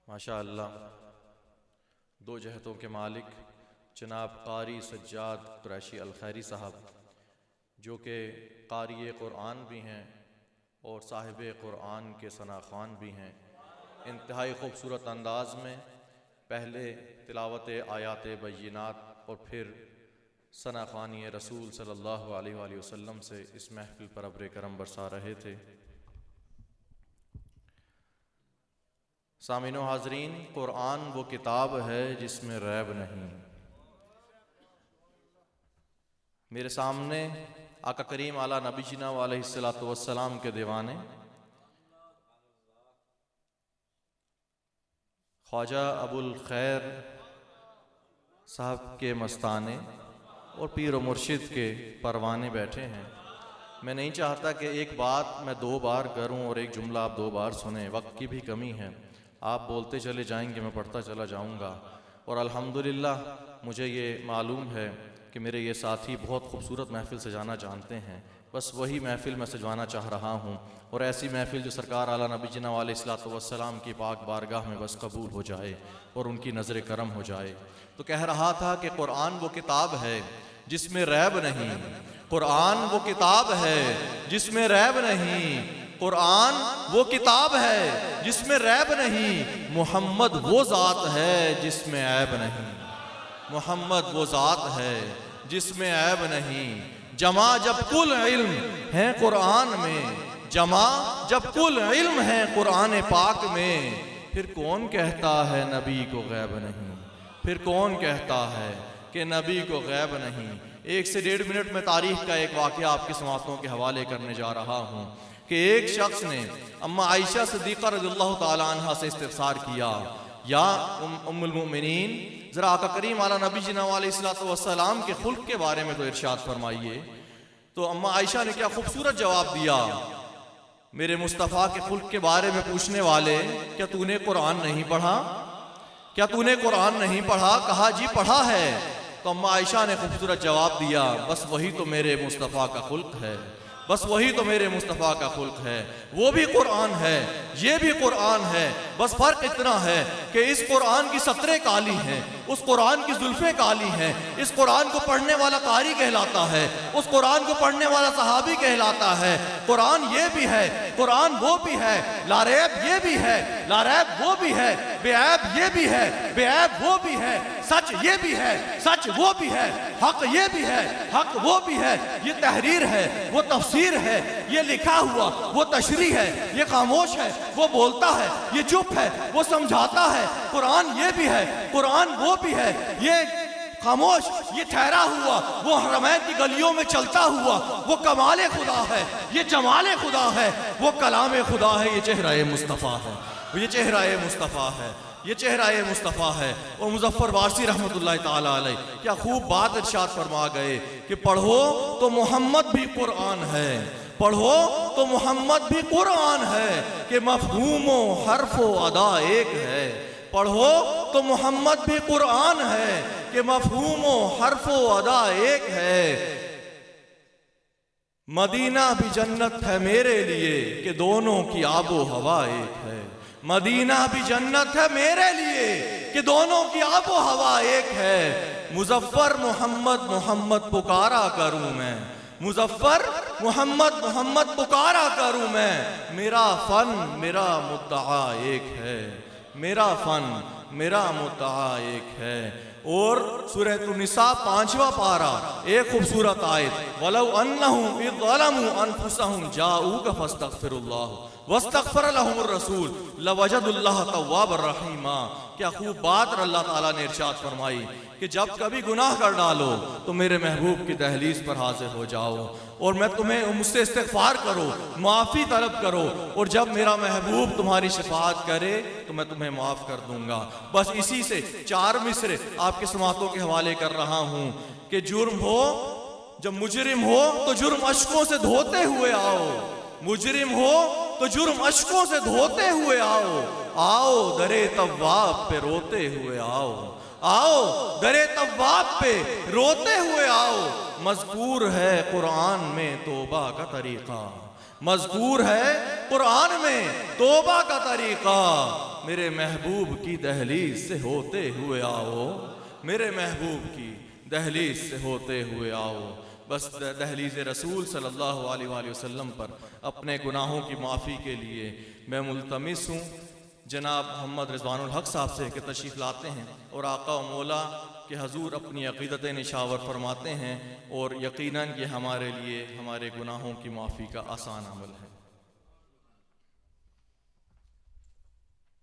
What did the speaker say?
माशा अल्लाह, दो जहतों के मालिक जनाब कारी सज्जाद कुरैशी अल खैरी साहब, जो कि कारी क़ुरआन भी हैं और साहिब क़ुरआन के सना ख़्वान भी हैं, इंतहाई ख़ूबसूरत अंदाज़ में पहले तिलावत आयात बय्यिनात और फिर सना ख़्वानी रसूल सल्लल्लाहु अलैहि वसल्लम से इस महफ़िल पर अब्र करम बरसा रहे थे। सामिनो हाज़रीन, क़ुरआन वो किताब है जिसमें रैब नहीं। मेरे सामने आका करीम आला नबी जिना अलैहिस्सलातु वस्सलाम के दीवाने ख्वाजा अबुल खैर साहब के मस्ताने और पीर व मुर्शिद के परवाने बैठे हैं। मैं नहीं चाहता कि एक बात मैं दो बार करूं और एक जुमला आप दो बार सुने, वक्त की भी कमी है। आप बोलते चले जाएंगे, मैं पढ़ता चला जाऊंगा। और अल्हम्दुलिल्लाह मुझे ये मालूम है कि मेरे ये साथी बहुत खूबसूरत महफ़िल सजाना जानते हैं। बस वही महफ़िल मैं सजवाना चाह रहा हूँ, और ऐसी महफ़िल जो सरकार आला नबी जिना अलैहिस्सलातु वस्सलाम की पाक बारगाह में बस कबूल हो जाए और उनकी नज़र करम हो जाए। तो कह रहा था कि क़ुरआन वो किताब है जिसमें रैब नहीं। क़ुरआन वो किताब है जिसमें रैब नहीं। क़ुरआन वो किताब है जिसमें रैब नहीं। मोहम्मद वो ज़ात है जिसमें ऐब नहीं। मोहम्मद वो ज़ात है जिसमें ऐब नहीं। जमा जब कुल इल्म है क़ुरआन में, जमा जब कुल इल्म है क़ुरआन पाक में, फिर कौन कहता है नबी को गैब नहीं। फिर कौन कहता है कि नबी को गैब नहीं। 1 से 1.5 मिनट में तारीख का एक वाक़या आपकी समाअतों के हवाले करने जा रहा हूँ कि एक शख्स ने अम्मा आयशा सिद्दीक़ा रज़ियल्लाहु ताला अन्हा से इस्तिफ़सार किया, या उम्मुल मोमिनीन, ज़रा आका करीम आला नबी जिना अलैहिस्सलातु वस्सलाम के खुल्क़ के बारे में तो इरशाद फरमाइए। तो अम्मा आयशा ने क्या खूबसूरत जवाब दिया, मेरे मुस्तफ़ा के खुल्क़ के बारे में पूछने वाले, क्या तूने कुरान नहीं पढ़ा? क्या तूने कुरान नहीं पढ़ा? कहा जी पढ़ा है। तो अम्मा आयशा ने खूबसूरत जवाब दिया, बस वही तो मेरे मुस्तफ़ा का खुल्क़ है, बस वही तो मेरे मुस्तफ़ा का खुल्क़ है। वो भी कुरान है, ये भी कुरान है, बस फ़र्क इतना है कि इस कुरान की सतरें काली हैं, उस कुरान की जुल्फ़ें काली हैं। इस कुरान को पढ़ने वाला कारी कहलाता है, उस कुरान को पढ़ने वाला सहाबी कहलाता है। कुरान ये भी है, कुरान वो भी है, लारैब ये भी है, लारैब वो भी है, बेऐब ये भी है, बेऐब वो भी है, सच ये भी है, सच वो भी है, हक ये भी है, हक वो भी है। ये तहरीर है, वो तफसीर है, ये लिखा हुआ वो तशरीह है, ये खामोश है वो बोलता है, ये चुप है वो समझाता है। कुरान ये भी है, कुरान वो भी है, ये खामोश, ये ठहरा हुआ, वो हरमैन की गलियों में चलता हुआ, वो कमाल खुदा है, ये जमाल खुदा है, वो कलाम खुदा है, ये चेहरा मुस्तफ़ा है, ये चेहरा मुस्तफ़ा है, ये चेहरा मुस्तफ़ा है। और मुज़फ़्फ़र वारसी रहमतुल्लाह ताला अलैह क्या खूब बात इरशाद फरमा गए कि पढ़ो तो मोहम्मद भी कुरान है, पढ़ो तो मोहम्मद भी कुरान है, कि मफ़हूमो हर्फ़ो अदा एक है। पढ़ो तो मोहम्मद भी कुरान है, कि मफ़हूमो हर्फ़ो अदा एक है। मदीना भी जन्नत है मेरे लिए, कि दोनों की आबो हवा एक है। मदीना भी जन्नत है मेरे लिए, कि दोनों की आबो हवा एक है। मुज़फ़्फ़र मोहम्मद मोहम्मद पुकारा करूं मैं, मुज़फ़्फ़र मोहम्मद मोहम्मद पुकारा करूं मैं। मेरा फ़न मेरा मुद्दआ एक है, मेरा फ़न मेरा मुद्दआ एक है। और सूरह निसा 5वां पारा, एक खूबसूरत आयत, वलौ अन्नहुम इज़ ज़लमू अनफुसहुम जाऊका फस्तग़फिरुल्लाह वस्तग़फ़र लहुमुर रसूल लवजदुल्लाह तव्वाबर रहीमा। क्या खूब बात अल्लाह ताला ने इरशाद फरमाई कि जब कभी गुनाह कर डालो तो मेरे महबूब की दहलीज पर हाजिर हो जाओ, और मैं तुम्हें मुझसे इस्तिग़फ़ार करो, माफ़ी तलब करो, और जब मेरा महबूब तुम्हारी शफ़ाअत करे तो मैं तुम्हें माफ़ कर दूंगा। बस इसी से 4 मिसरे आपके समातों के हवाले कर रहा हूँ कि जुर्म हो, जब मुजरिम हो तो जुर्म अश्कों से धोते हुए आओ, मुजरिम हो तो जुर्म अश्कों से धोते हुए आओ। आओ दरे तव्वाब पे रोते हुए आओ, आओ दरे तव्वाब पे रोते हुए आओ। मज़कूर है कुरान में तौबा का तरीक़ा, मज़कूर है कुरान में तौबा का तरीक़ा। मेरे महबूब की दहलीज से होते हुए आओ, मेरे महबूब की दहलीज से होते हुए आओ। बस दहलीज रसूल सल्लल्लाहु अलैहि वसल्लम पर अपने गुनाहों की माफ़ी के लिए मैं मुल्तमिस हूँ जनाब मोहम्मद रिजवानुल हक साहब से कि तशरीफ़ लाते हैं और आका व मौला के हजूर अपनी अक़ीदत निशावर फरमाते हैं, और यकीनन ये हमारे लिए हमारे गुनाहों की माफ़ी का आसान अमल है।